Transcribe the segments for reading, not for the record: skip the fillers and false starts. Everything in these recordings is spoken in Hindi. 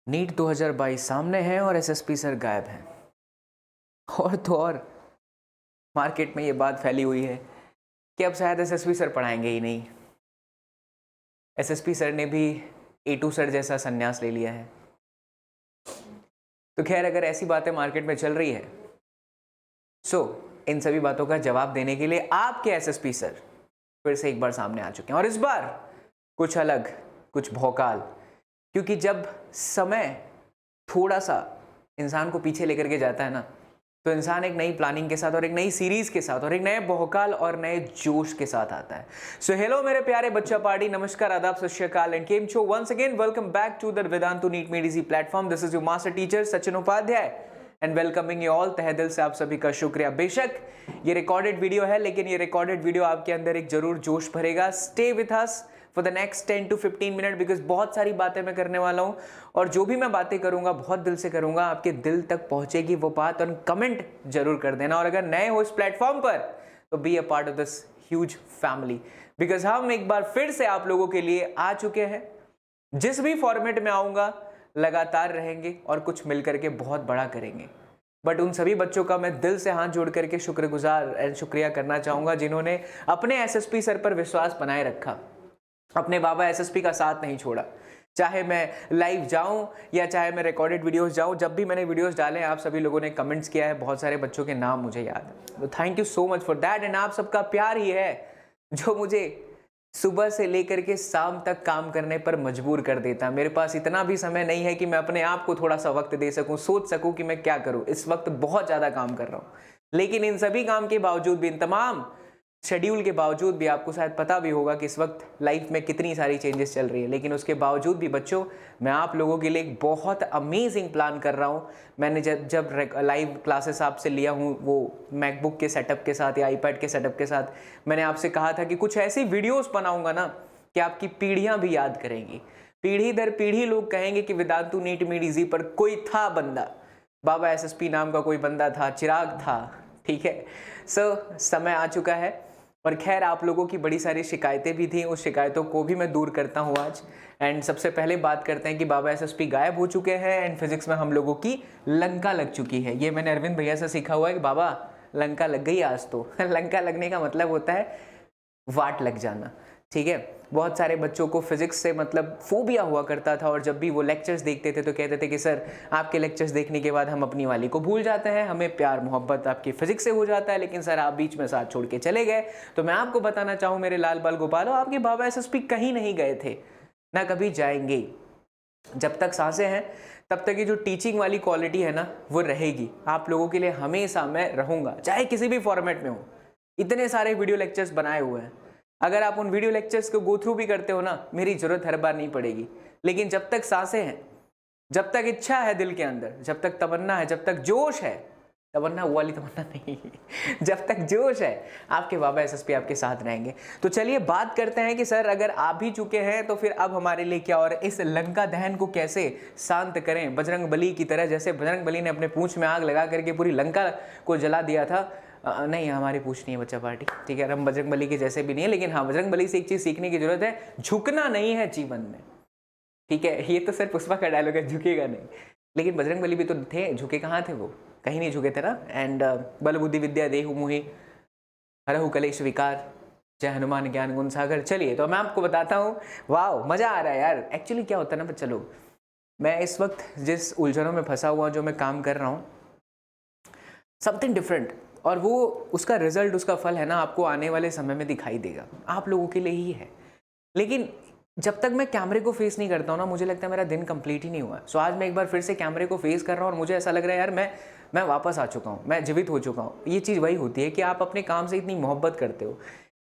नीट 2022 सामने है और एसएसपी सर गायब हैं। और तो और मार्केट में ये बात फैली हुई है कि अब शायद एसएसपी सर पढ़ाएंगे ही नहीं। एसएसपी सर ने भी A2 सर जैसा संन्यास ले लिया है। तो खैर, अगर ऐसी बातें मार्केट में चल रही है इन सभी बातों का जवाब देने के लिए आपके एसएसपी सर फिर से एक बार सामने आ चुके हैं, और इस बार कुछ अलग, कुछ भौकाल। क्योंकि जब समय थोड़ा सा इंसान को पीछे लेकर के जाता है ना, तो इंसान एक नई प्लानिंग के साथ और एक नई सीरीज के साथ और एक नए भौकाल और नए जोश के साथ आता है। सो हेलो मेरे प्यारे बच्चा पार्टी, नमस्कार, आदाब, सत श्री अकाल एंड केम छो once again. Welcome back to the Vedantu NEET made easy platform. This is your master teacher Sachin Upadhyay and welcoming you all. तहे दिल से आप सभी का शुक्रिया। बेशक ये रिकॉर्डेड वीडियो है, लेकिन ये रिकॉर्डेड वीडियो आपके अंदर एक जरूर जोश भरेगा। Stay with us for the next 10 to 15 minute, because बहुत सारी बातें मैं करने वाला हूं और जो भी मैं बातें करूंगा बहुत दिल से करूंगा, आपके दिल तक पहुंचेगी वो बात। और कमेंट जरूर कर देना, और अगर नए हो इस प्लेटफॉर्म पर तो be a part of this huge family, because हम एक बार फिर से आप लोगों के लिए आ चुके हैं। जिस भी फॉर्मेट में आऊंगा लगातार रहेंगे और कुछ मिलकर के बहुत बड़ा करेंगे। बट उन सभी बच्चों का मैं दिल से हाथ जोड़ करके शुक्रगुजार एंड शुक्रिया करना चाहूंगा जिन्होंने अपने एसएसपी सर पर विश्वास बनाए रखा, अपने बाबा एसएसपी का साथ नहीं छोड़ा। चाहे मैं लाइव जाऊं या चाहे मैं रिकॉर्डेड वीडियोस जाऊं, जब भी मैंने वीडियोस डाले आप सभी लोगों ने कमेंट्स किया है। बहुत सारे बच्चों के नाम मुझे याद है, तो thank you so much for that. And आप सबका प्यार ही है जो मुझे सुबह से लेकर के शाम तक काम करने पर मजबूर कर देता। मेरे पास इतना भी समय नहीं है कि मैं अपने आप को थोड़ा सा वक्त दे सकूं, सोच सकूं कि मैं क्या करूं। इस वक्त बहुत ज़्यादा काम कर रहा हूं, लेकिन इन सभी काम के बावजूद भी, इन तमाम शेड्यूल के बावजूद भी, आपको शायद पता भी होगा कि इस वक्त लाइफ में कितनी सारी चेंजेस चल रही है, लेकिन उसके बावजूद भी बच्चों मैं आप लोगों के लिए एक बहुत अमेजिंग प्लान कर रहा हूँ। मैंने जब लाइव क्लासेस आपसे लिया हूँ, वो मैकबुक के सेटअप के साथ या आईपैड के सेटअप के साथ, मैंने आपसे कहा था कि कुछ ऐसी वीडियोस बनाऊंगा ना कि आपकी पीढ़ियाँ भी याद करेंगी। पीढ़ी दर पीढ़ी लोग कहेंगे कि वेदांतु नीट मेड इजी पर कोई था बंदा, बाबा एसएसपी नाम का कोई बंदा था, चिराग था। ठीक है, समय आ चुका है। और खैर, आप लोगों की बड़ी सारी शिकायतें भी थी, उस शिकायतों को भी मैं दूर करता हूँ आज। एंड सबसे पहले बात करते हैं कि बाबा एसएसपी गायब हो चुके हैं एंड फिजिक्स में हम लोगों की लंका लग चुकी है। ये मैंने अरविंद भैया से सीखा हुआ है कि बाबा लंका लग गई आज तो। लंका लगने का मतलब होता है वाट लग जाना। ठीक है, बहुत सारे बच्चों को फिजिक्स से मतलब फोबिया हुआ करता था, और जब भी वो लेक्चर्स देखते थे तो कहते थे कि सर आपके लेक्चर्स देखने के बाद हम अपनी वाली को भूल जाते हैं, हमें प्यार मोहब्बत आपकी फिजिक्स से हो जाता है, लेकिन सर आप बीच में साथ छोड़ के चले गए। तो मैं आपको बताना चाहूँ मेरे लाल बाल गोपालो, आपके बाबा एसएसपी कहीं नहीं गए थे, ना कभी जाएंगे। जब तक सांसें हैं तब तक ये जो टीचिंग वाली क्वालिटी है ना वो रहेगी। आप लोगों के लिए हमेशा मैं रहूँगा, चाहे किसी भी फॉर्मेट में हो। इतने सारे वीडियो लेक्चर्स बनाए हुए हैं, अगर आप उन वीडियो लेक्चर्स को गो थ्रू भी करते हो ना, मेरी जरूरत हर बार नहीं पड़ेगी। लेकिन जब तक सांसें हैं, जब तक इच्छा है दिल के अंदर, जब तक तमन्ना है, जब तक जोश है, तमन्ना वो वाली तमन्ना नहीं, जब तक जोश है, आपके बाबा एसएसपी आपके साथ रहेंगे। तो चलिए बात करते हैं कि सर अगर आप भी चुके हैं तो फिर अब हमारे लिए क्या, और इस लंका दहन को कैसे शांत करें, बजरंग बली की तरह। जैसे बजरंग बली ने अपने पूंछ में आग लगा करके पूरी लंका को जला दिया था। नहीं, हमारी पूछ नहीं है बच्चा पार्टी, ठीक है, हम बजरंग बली के जैसे भी नहीं है, लेकिन हाँ, बजरंग बली से एक चीज सीखने की जरूरत है, झुकना नहीं है जीवन में। ठीक है, ये तो सर पुष्पा का डायलॉग है, झुकेगा नहीं, लेकिन बजरंग बली भी तो थे, झुके कहाँ थे वो, कहीं नहीं झुके थे ना। एंड बल बुद्धि विद्या देहु मोहि हरहु कलेश विकार, जय हनुमान ज्ञान गुण सागर। चलिए, तो मैं आपको बताता हूँ, वाह मजा आ रहा है यार। एक्चुअली क्या होता है ना बच्चा लोग, मैं इस वक्त जिस उलझनों में फंसा हुआ, जो मैं काम कर रहा हूँ, समथिंग डिफरेंट, और वो उसका रिजल्ट, उसका फल है ना, आपको आने वाले समय में दिखाई देगा, आप लोगों के लिए ही है। लेकिन जब तक मैं कैमरे को फेस नहीं करता हूँ ना, मुझे लगता है मेरा दिन कंप्लीट ही नहीं हुआ। सो आज मैं एक बार फिर से कैमरे को फेस कर रहा हूँ और मुझे ऐसा लग रहा है यार मैं वापस आ चुका हूँ, मैं जीवित हो चुका हूँ। ये चीज़ वही होती है कि आप अपने काम से इतनी मोहब्बत करते हो,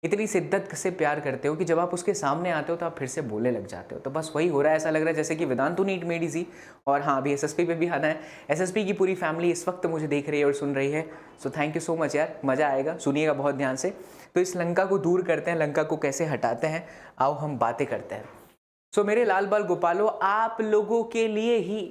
इतनी शिद्दत से प्यार करते हो कि जब आप उसके सामने आते हो तो आप फिर से बोलने लग जाते हो। तो बस वही हो रहा है, ऐसा लग रहा है जैसे कि वेदांतु नीट मेड इजी। और हाँ, अभी एसएसपी पे भी आना है। एसएसपी की पूरी फैमिली इस वक्त मुझे देख रही है और सुन रही है। So thank you so much यार, मज़ा आएगा, सुनिएगा बहुत ध्यान से। तो इस लंका को दूर करते हैं, लंका को कैसे हटाते हैं, आओ हम बातें करते हैं। सो मेरे लाल बाल गोपालो, आप लोगों के लिए ही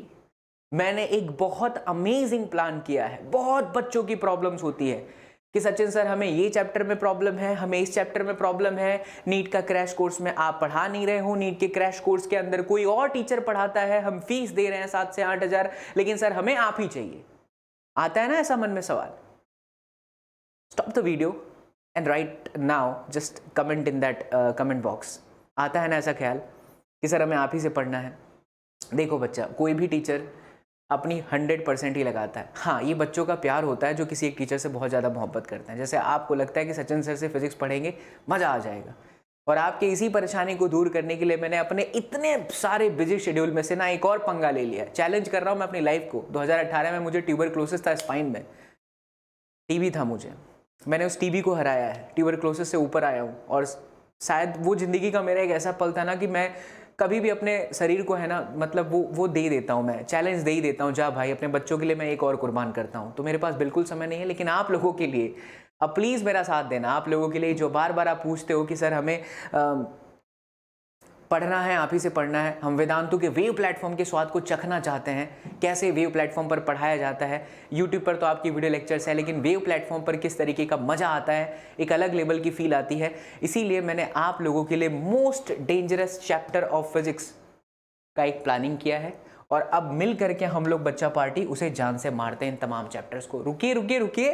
मैंने एक बहुत अमेजिंग प्लान किया है। बहुत बच्चों की प्रॉब्लम्स होती है कि सचिन सर हमें ये चैप्टर में प्रॉब्लम है, हमें इस चैप्टर में प्रॉब्लम है, नीट का क्रैश कोर्स में आप पढ़ा नहीं रहे हो, नीट के क्रैश कोर्स के अंदर कोई और टीचर पढ़ाता है, हम फीस दे रहे हैं 7 से 8 हज़ार, लेकिन सर हमें आप ही चाहिए। आता है ना ऐसा मन में सवाल? Stop the video and right now, just comment in that comment box. आता है ना ऐसा ख्याल कि सर हमें आप ही से पढ़ना है? देखो बच्चा, कोई भी टीचर अपनी 100% ही लगाता है। हाँ, ये बच्चों का प्यार होता है जो किसी एक टीचर से बहुत ज़्यादा मोहब्बत करते हैं। जैसे आपको लगता है कि सचिन सर से फिजिक्स पढ़ेंगे मज़ा आ जाएगा, और आपके इसी परेशानी को दूर करने के लिए मैंने अपने इतने सारे बिजी शेड्यूल में से ना एक और पंगा ले लिया। चैलेंज कर रहा हूँ मैं अपनी लाइफ को। 2018 में मुझे ट्यूबरक्लोसिस था, स्पाइन में टीबी था मुझे। मैंने उस टीबी को हराया है, ट्यूबरक्लोसिस से ऊपर आया हूँ। और शायद वो ज़िंदगी का मेरा एक ऐसा पल था ना कि मैं कभी भी अपने शरीर को है ना, मतलब वो दे देता हूँ, मैं चैलेंज दे ही देता हूँ, जा भाई अपने बच्चों के लिए मैं एक और कुर्बान करता हूँ। तो मेरे पास बिल्कुल समय नहीं है, लेकिन आप लोगों के लिए अब प्लीज़ मेरा साथ देना। आप लोगों के लिए जो बार बार आप पूछते हो कि सर हमें पढ़ना है, आप ही से पढ़ना है, हम वेदांतु के वेव प्लेटफॉर्म के स्वाद को चखना चाहते हैं, कैसे वेव प्लेटफॉर्म पर पढ़ाया जाता है। यूट्यूब पर तो आपकी वीडियो लेक्चर्स है, लेकिन वेव प्लेटफॉर्म पर किस तरीके का मज़ा आता है, एक अलग लेवल की फील आती है। इसीलिए मैंने आप लोगों के लिए most dangerous chapter of physics का एक प्लानिंग किया है, और अब मिल करके हम लोग बच्चा पार्टी उसे जान से मारते हैं इन तमाम चैप्टर्स को। रुकिए रुकिए रुकिए,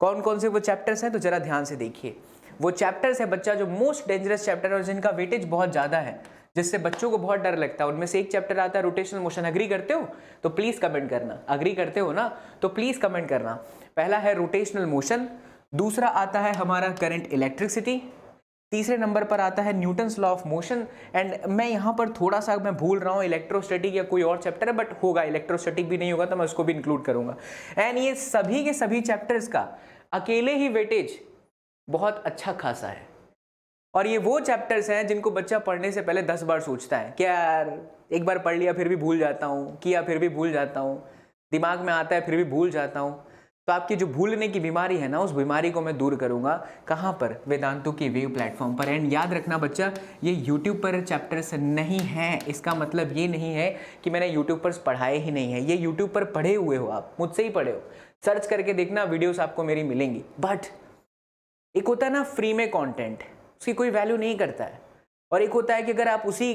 कौन कौन से वो चैप्टर्स हैं तो जरा ध्यान से देखिए। वो चैप्टर्स है बच्चा जो मोस्ट डेंजरस चैप्टर है और जिनका वेटेज बहुत ज़्यादा है, जिससे बच्चों को बहुत डर लगता है। उनमें से एक चैप्टर आता है रोटेशनल मोशन। अग्री करते हो तो प्लीज़ कमेंट करना। अग्री करते हो ना तो प्लीज़ कमेंट करना। पहला है रोटेशनल मोशन, दूसरा आता है हमारा करंट इलेक्ट्रिसिटी, तीसरे नंबर पर आता है Newton's law of motion. And मैं यहाँ पर थोड़ा सा मैं भूल रहा हूँ, इलेक्ट्रोस्टैटिक या कोई और चैप्टर है, बट होगा, इलेक्ट्रोस्टैटिक भी नहीं होगा तो मैं उसको भी इंक्लूड करूँगा। एंड ये सभी के सभी चैप्टर्स का अकेले ही वेटेज बहुत अच्छा खासा है। और ये वो चैप्टर्स हैं जिनको बच्चा पढ़ने से पहले 10 बार सोचता है कि यार एक बार पढ़ लिया फिर भी भूल जाता हूँ, किया फिर भी भूल जाता हूँ, दिमाग में आता है फिर भी भूल जाता हूँ। तो आपकी जो भूलने की बीमारी है ना, उस बीमारी को मैं दूर करूँगा। कहाँ पर? वेदांतु के वेव प्लेटफॉर्म पर। एंड याद रखना बच्चा, ये यूट्यूब पर चैप्टर्स नहीं हैं। इसका मतलब ये नहीं है कि मैंने यूट्यूब पर पढ़ाए ही नहीं है। ये यूट्यूब पर पढ़े हुए हो, आप मुझसे ही पढ़े हो। सर्च करके देखना, वीडियोस आपको मेरी मिलेंगी। बट एक होता है ना फ्री में कंटेंट, उसकी कोई वैल्यू नहीं करता है। और एक होता है कि अगर आप उसी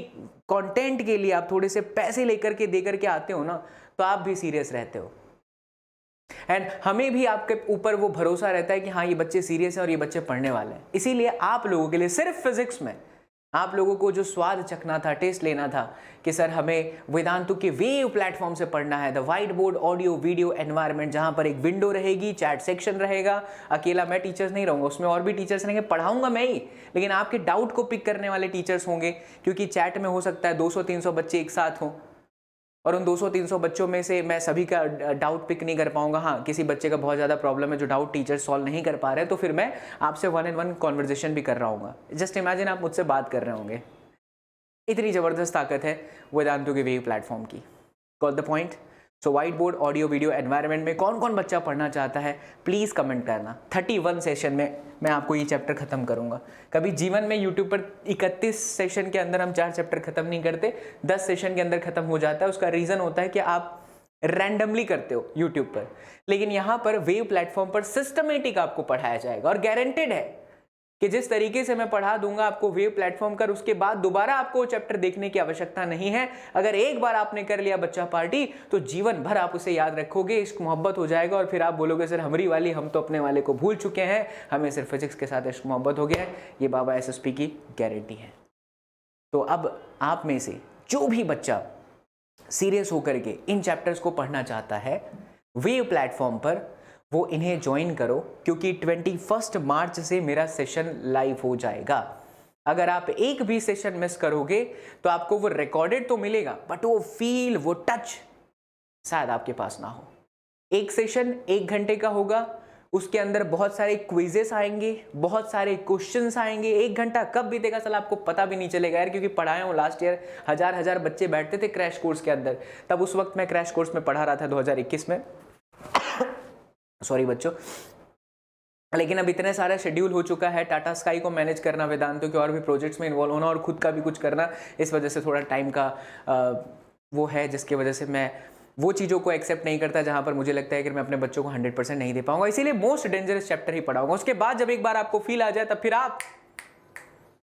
कंटेंट के लिए आप थोड़े से पैसे लेकर के दे करके आते हो ना, तो आप भी सीरियस रहते हो। एंड हमें भी आपके ऊपर वो भरोसा रहता है कि हाँ ये बच्चे सीरियस हैं और ये बच्चे पढ़ने वाले हैं। इसीलिए आप लोगों के लिए सिर्फ फिजिक्स में आप लोगों को जो स्वाद चखना था, टेस्ट लेना था कि सर हमें वेदांतु के वेव प्लेटफॉर्म से पढ़ना है, the white board audio video environment, जहां पर एक विंडो रहेगी, चैट सेक्शन रहेगा। अकेला मैं टीचर्स नहीं रहूंगा, उसमें और भी टीचर्स रहेंगे, पढ़ाऊंगा मैं ही, लेकिन आपके डाउट को पिक करने वाले टीचर्स होंगे, क्योंकि चैट में हो सकता है 200-300 बच्चे एक साथ हों, और उन 200-300 बच्चों में से मैं सभी का डाउट पिक नहीं कर पाऊंगा। हाँ, किसी बच्चे का बहुत ज़्यादा प्रॉब्लम है जो डाउट टीचर सॉल्व नहीं कर पा रहे हैं, तो फिर मैं आपसे 1-on-1 कॉन्वर्जेशन भी कर रहा हूँ। जस्ट इमेजिन आप मुझसे बात कर रहे होंगे। इतनी ज़बरदस्त ताकत है वेदांतु के वेव प्लेटफॉर्म की। Got the point? So white board audio video environment में कौन कौन बच्चा पढ़ना चाहता है, प्लीज़ कमेंट करना। 31 सेशन में मैं आपको ये चैप्टर खत्म करूंगा। कभी जीवन में यूट्यूब पर 31 सेशन के अंदर हम 4 चैप्टर खत्म नहीं करते, 10 सेशन के अंदर खत्म हो जाता है। उसका रीज़न होता है कि आप रैंडमली करते हो यूट्यूब पर, लेकिन यहाँ पर वेव प्लेटफॉर्म पर सिस्टमेटिक आपको पढ़ाया जाएगा। और गारंटेड है कि जिस तरीके से मैं पढ़ा दूंगा आपको वेव प्लेटफॉर्म कर, उसके बाद दोबारा आपको चैप्टर देखने की आवश्यकता नहीं है। अगर एक बार आपने कर लिया बच्चा पार्टी, तो जीवन भर आप उसे याद रखोगे, इश्क मोहब्बत हो जाएगा, और फिर आप बोलोगे सर हमारी वाली, हम तो अपने वाले को भूल चुके हैं, हमें सिर्फ फिजिक्स के साथ इश्क मोहब्बत हो गया है। ये बाबा एसएसपी की गारंटी है। तो अब आप में से जो भी बच्चा सीरियस होकर के इन चैप्टर्स को पढ़ना चाहता है वेव प्लेटफॉर्म पर, वो इन्हें ज्वाइन करो, क्योंकि 21 मार्च से मेरा सेशन लाइव हो जाएगा। अगर आप एक भी सेशन मिस करोगे तो आपको वो रिकॉर्डेड तो मिलेगा, बट वो फील, वो टच शायद आपके पास ना हो। एक सेशन 1 घंटे का होगा, उसके अंदर बहुत सारे क्विजेस आएंगे, बहुत सारे क्वेश्चंस आएंगे। 1 घंटा कब बीतेगा साला आपको पता भी नहीं चलेगा यार, क्योंकि पढ़ाया हूँ लास्ट ईयर, हजार बच्चे बैठते थे क्रैश कोर्स के अंदर। तब उस वक्त मैं क्रैश कोर्स में पढ़ा रहा था 2021 में। सॉरी बच्चों, लेकिन अब इतने सारा शेड्यूल हो चुका है, टाटा स्काई को मैनेज करना, वेदांतु के और भी प्रोजेक्ट्स में इन्वॉल्व होना, और खुद का भी कुछ करना, इस वजह से थोड़ा टाइम का वो है, जिसकी वजह से मैं वो चीज़ों को एक्सेप्ट नहीं करता जहां पर मुझे लगता है कि मैं अपने बच्चों को 100% नहीं दे पाऊंगा, इसीलिए मोस्ट डेंजरस चैप्टर ही पढ़ाऊंगा। उसके बाद जब एक बार आपको फील आ जाए तब फिर आप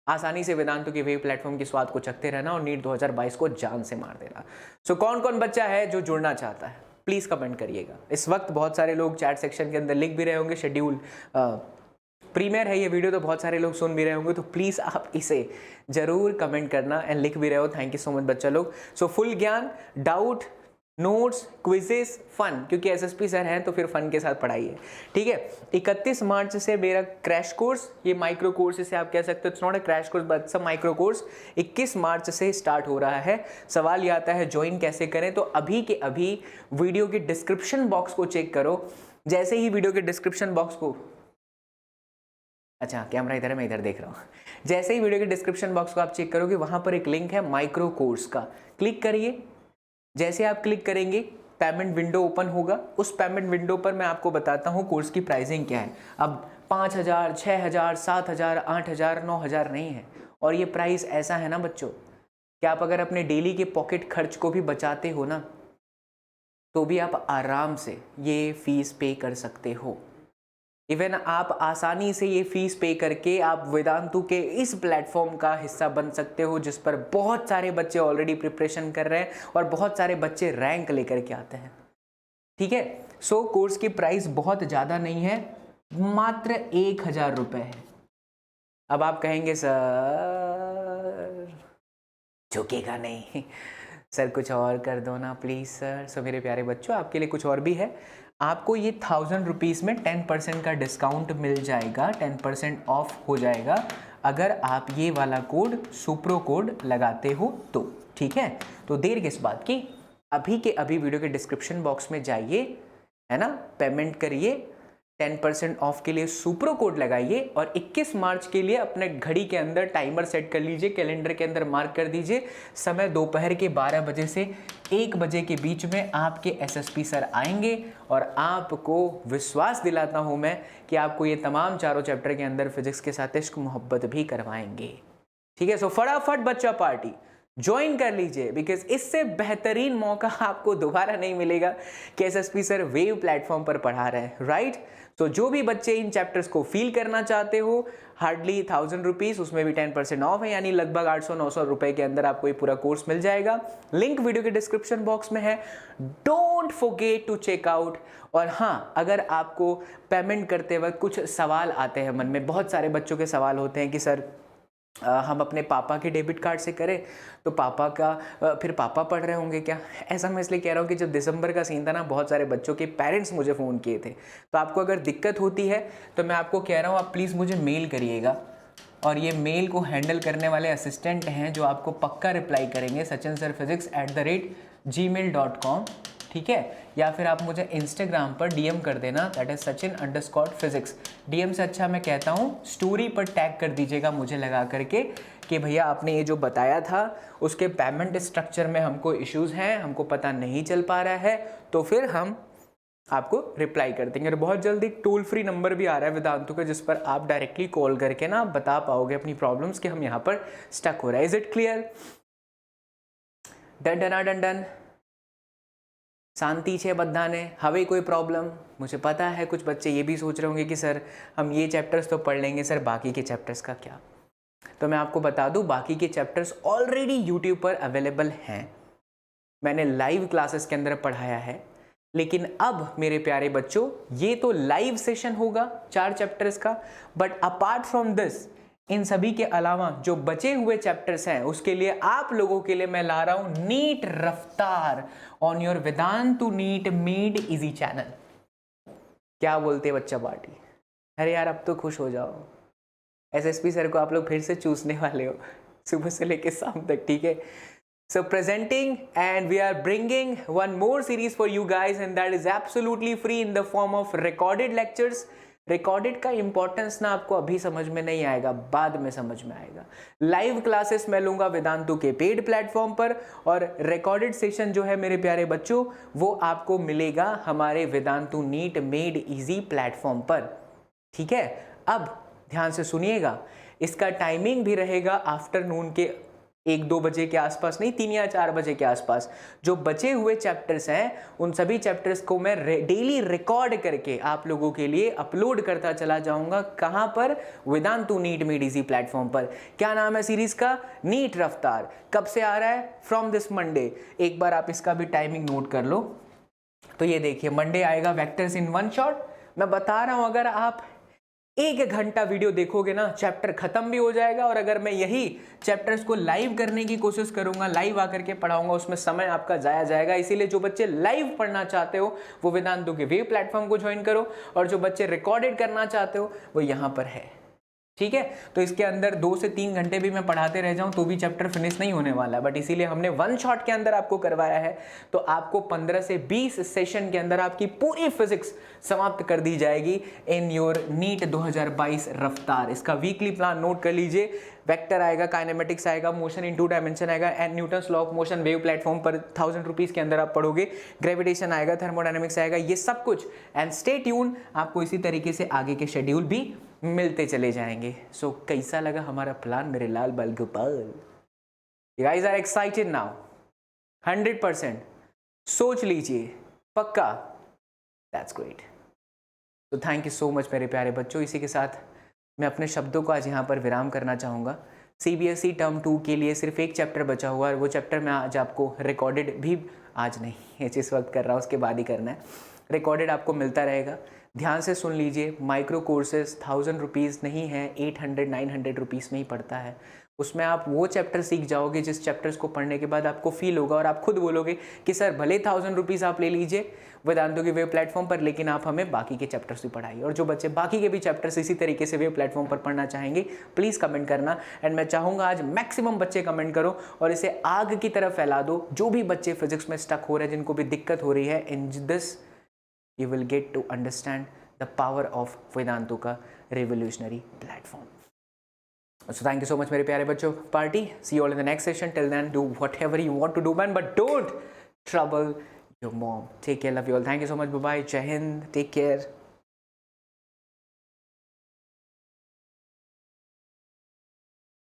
आसानी से वेदांतु के वेव प्लेटफॉर्म की स्वाद को चखते रहना और नीट 2022 को जान से मार देना। सो कौन कौन बच्चा है जो जुड़ना चाहता है, प्लीज कमेंट करिएगा। इस वक्त बहुत सारे लोग चैट सेक्शन के अंदर लिख भी रहे होंगे, शेड्यूल प्रीमियर है ये वीडियो तो बहुत सारे लोग सुन भी रहे होंगे, तो प्लीज आप इसे जरूर कमेंट करना एंड लिख भी रहे हो। थैंक यू सो मच बच्चा लोग। सो फुल ज्ञान, डाउट, नोट्स, क्विजेस, फन, क्योंकि एसएसपी सर हैं तो फिर फन के साथ पढ़ाइए, ठीक है। 31 मार्च से मेरा क्रैश कोर्स, ये माइक्रो कोर्स इसे आप कह सकते हो, it's not a crash course but it's a micro course, 21 मार्च से स्टार्ट हो रहा है। सवाल ये आता है ज्वाइन कैसे करें, तो अभी के अभी वीडियो के डिस्क्रिप्शन बॉक्स को चेक करो। जैसे ही वीडियो के डिस्क्रिप्शन बॉक्स को, अच्छा कैमरा इधर है, मैं इधर देख रहा हूँ, जैसे ही वीडियो के डिस्क्रिप्शन बॉक्स को आप चेक करोगे वहां पर एक लिंक है माइक्रो कोर्स का, क्लिक करिए। जैसे आप क्लिक करेंगे पेमेंट विंडो ओपन होगा। उस पेमेंट विंडो पर मैं आपको बताता हूँ कोर्स की प्राइसिंग क्या है। अब 5,000, 6,000, 7,000, 8,000, 9,000 नहीं है। और ये प्राइस ऐसा है ना बच्चों कि आप अगर अपने डेली के पॉकेट खर्च को भी बचाते हो ना तो भी आप आराम से ये फीस पे कर सकते हो। इवन आप आसानी से ये फीस पे करके आप वेदांतु के इस प्लेटफॉर्म का हिस्सा बन सकते हो जिस पर बहुत सारे बच्चे ऑलरेडी प्रिपरेशन कर रहे हैं और बहुत सारे बच्चे रैंक लेकर के आते हैं, ठीक है। सो कोर्स की प्राइस बहुत ज़्यादा नहीं है, मात्र 1,000 रुपये है। अब आप कहेंगे सर झुकेगा नहीं, सर कुछ और कर दो ना प्लीज़ सर। सो मेरे प्यारे बच्चों आपके लिए कुछ और भी है। आपको ये 1,000 रुपीज़ में 10% का डिस्काउंट मिल जाएगा, 10% ऑफ हो जाएगा अगर आप ये वाला कोड सुप्रो कोड लगाते हो तो, ठीक है। तो देर किस बात की, अभी के अभी वीडियो के डिस्क्रिप्शन बॉक्स में जाइए, है ना, पेमेंट करिए, 10% ऑफ के लिए सुप्रो कोड लगाइए और 21 मार्च के लिए अपने घड़ी के अंदर टाइमर सेट कर लीजिए, कैलेंडर के अंदर मार्क कर दीजिए। समय दोपहर के 12 बजे से 1 बजे के बीच में आपके एसएसपी सर आएंगे और आपको विश्वास दिलाता हूं मैं कि आपको ये तमाम चारों चैप्टर के अंदर फिजिक्स के साथ इश्क मोहब्बत भी करवाएंगे, ठीक है। सो फटाफट बच्चा पार्टी ज्वाइन कर लीजिए, बिकॉज इससे बेहतरीन मौका आपको दोबारा नहीं मिलेगा कि एसएसपी सर वेव प्लेटफॉर्म पर पढ़ा रहे हैं, राइट। तो जो भी बच्चे इन चैप्टर्स को फील करना चाहते हो, हार्डली 1,000 रुपीज़, उसमें भी 10% ऑफ है, यानी लगभग 800-900 रुपए के अंदर आपको ये पूरा कोर्स मिल जाएगा। लिंक वीडियो के डिस्क्रिप्शन बॉक्स में है, don't forget to check out. और हाँ, अगर आपको पेमेंट करते वक्त कुछ सवाल आते हैं मन में, बहुत सारे बच्चों के सवाल होते हैं कि सर हम अपने पापा के डेबिट कार्ड से करें तो पापा का फिर पापा पढ़ रहे होंगे क्या। ऐसा मैं इसलिए कह रहा हूँ कि जब दिसंबर का सीन था ना, बहुत सारे बच्चों के पेरेंट्स मुझे फ़ोन किए थे। तो आपको अगर दिक्कत होती है तो मैं आपको कह रहा हूँ आप प्लीज़ मुझे मेल करिएगा, और ये मेल को हैंडल करने वाले असिस्टेंट हैं जो आपको पक्का रिप्लाई करेंगे, sachinsirphysics@gmail.com, ठीक है। या फिर आप मुझे इंस्टाग्राम पर डीएम कर देना, दैट इज Sachin_physics। डीएम से अच्छा मैं कहता हूँ स्टोरी पर टैग कर दीजिएगा मुझे लगा करके कि भैया आपने ये जो बताया था उसके पेमेंट स्ट्रक्चर में हमको इश्यूज़ हैं, हमको पता नहीं चल पा रहा है, तो फिर हम आपको रिप्लाई कर देंगे। और बहुत जल्दी टोल फ्री नंबर भी आ रहा है वेदांतु का, जिस पर आप डायरेक्टली कॉल करके ना बता पाओगे अपनी प्रॉब्लम्स कि हम यहाँ पर स्टक हो रहा है। Is it clear? Done done done done. शांति छे बद्धाने, हवे कोई प्रॉब्लम? मुझे पता है कुछ बच्चे ये भी सोच रहे होंगे कि सर हम ये चैप्टर्स तो पढ़ लेंगे, सर बाकी के चैप्टर्स का क्या? तो मैं आपको बता दूं बाकी के चैप्टर्स ऑलरेडी यूट्यूब पर अवेलेबल हैं, मैंने लाइव क्लासेस के अंदर पढ़ाया है। लेकिन अब मेरे प्यारे बच्चों ये तो लाइव सेशन होगा 4 चैप्टर्स का, but apart from this in सभी के अलावा जो बचे हुए चैप्टर्स हैं उसके लिए आप लोगों के लिए मैं ला रहा हूं नीट रफ्तार on your Vedantu NEET made easy channel. क्या बोलते बच्चा पार्टी? अरे यार अब तो खुश हो जाओ, एसएसपी सर को आप लोग फिर से चूसने वाले हो सुबह से लेकर शाम तक, ठीक है। So presenting and we are bringing one more series for you guys and that is absolutely free in the form of recorded lectures। Recorded का इंपॉर्टेंस ना आपको अभी समझ में नहीं आएगा, बाद में समझ में आएगा। लाइव क्लासेस मैं लूंगा वेदांतु के पेड प्लेटफॉर्म पर, और रिकॉर्डेड सेशन जो है मेरे प्यारे बच्चों वो आपको मिलेगा हमारे Vedantu NEET made easy platform पर, ठीक है। अब ध्यान से सुनिएगा, इसका टाइमिंग भी रहेगा आफ्टरनून के 1-2 बजे के आसपास नहीं, 3 या 4 बजे के आसपास जो बचे हुए चैप्टर्स हैं उन सभी चैप्टर्स को मैं डेली रिकॉर्ड करके आप लोगों के लिए अपलोड करता चला जाऊंगा। कहां पर? Vedantu NEET made easy platform पर। क्या नाम है सीरीज का? नीट रफ्तार। कब से आ रहा है? From this Monday. एक बार आप इसका भी टाइमिंग नोट कर लो। तो ये देखिए मंडे आएगा वेक्टर्स इन वन शॉट। मैं बता रहा हूं अगर आप 1 घंटा वीडियो देखोगे ना, चैप्टर खत्म भी हो जाएगा। और अगर मैं यही चैप्टर्स को लाइव करने की कोशिश करूंगा, लाइव आकर के पढ़ाऊंगा, उसमें समय आपका जाया जाएगा। इसीलिए जो बच्चे लाइव पढ़ना चाहते हो वो वेदांतु के वेव प्लेटफॉर्म को ज्वाइन करो, और जो बच्चे रिकॉर्डेड करना चाहते हो वो यहां पर है। ठीक है, तो इसके अंदर 2 से 3 घंटे भी मैं पढ़ाते रह जाऊं तो भी चैप्टर फिनिश नहीं होने वाला, बट इसीलिए हमने वन शॉट के अंदर आपको करवाया है। तो आपको 15 से 20 सेशन के अंदर आपकी पूरी फिजिक्स समाप्त कर दी जाएगी इन योर नीट 2022 रफ्तार। इसका वीकली प्लान नोट कर लीजिए। वेक्टर आएगा, काइनेमेटिक्स आएगा, मोशन इन 2 डायमेंशन आएगा, and Newton's law of motion wave platform पर 1000 रुपीज के अंदर आप पढ़ोगे। ग्रेविटेशन आएगा, थर्मोडायनेमिक्स आएगा, ये सब कुछ। एंड स्टे ट्यून, आपको इसी तरीके से आगे के शेड्यूल भी मिलते चले जाएंगे। सो कैसा लगा हमारा प्लान मेरे लाल बाल Gopal? You guys are excited now? 100%? सोच लीजिए, पक्का? That's great. तो थैंक यू सो मच मेरे प्यारे बच्चों। इसी के साथ मैं अपने शब्दों को आज यहाँ पर विराम करना चाहूँगा। CBSE टर्म 2 के लिए सिर्फ एक चैप्टर बचा हुआ है, वो चैप्टर मैं आज आपको रिकॉर्डेड भी, आज नहीं जिस वक्त कर रहा हूँ उसके बाद ही करना है, रिकॉर्डेड आपको मिलता रहेगा। ध्यान से सुन लीजिए। माइक्रो कोर्सेज 1000 रुपीज़ नहीं है, 800-900 रुपीज़ में ही पड़ता है। उसमें आप वो चैप्टर सीख जाओगे जिस चैप्टर्स को पढ़ने के बाद आपको फील होगा और आप खुद बोलोगे कि सर भले 1000 रुपीज़ आप ले लीजिए वेदांतु के वेब प्लेटफॉर्म पर, लेकिन आप हमें बाकी के चैप्टर्स भी पढ़ाइए। और जो बच्चे बाकी के भी चैप्टर्स इसी तरीके से वेब प्लेटफॉर्म पर पढ़ना चाहेंगे प्लीज़ कमेंट करना। एंड मैं चाहूँगा आज मैक्सिमम बच्चे कमेंट करो और इसे आग की तरफ फैला दो। जो भी बच्चे फिजिक्स में स्टक हो रहे हैं, जिनको भी दिक्कत हो रही है, in this you will get to understand the power of Vedantu का revolutionary platform. So thank you so much मेरे प्यारे बच्चों। Party, see you all in the next session. Till then, do whatever you want to do, man, but don't trouble your mom. Take care, love you all. Thank you so much. Bye bye. Jai Hind. Take care.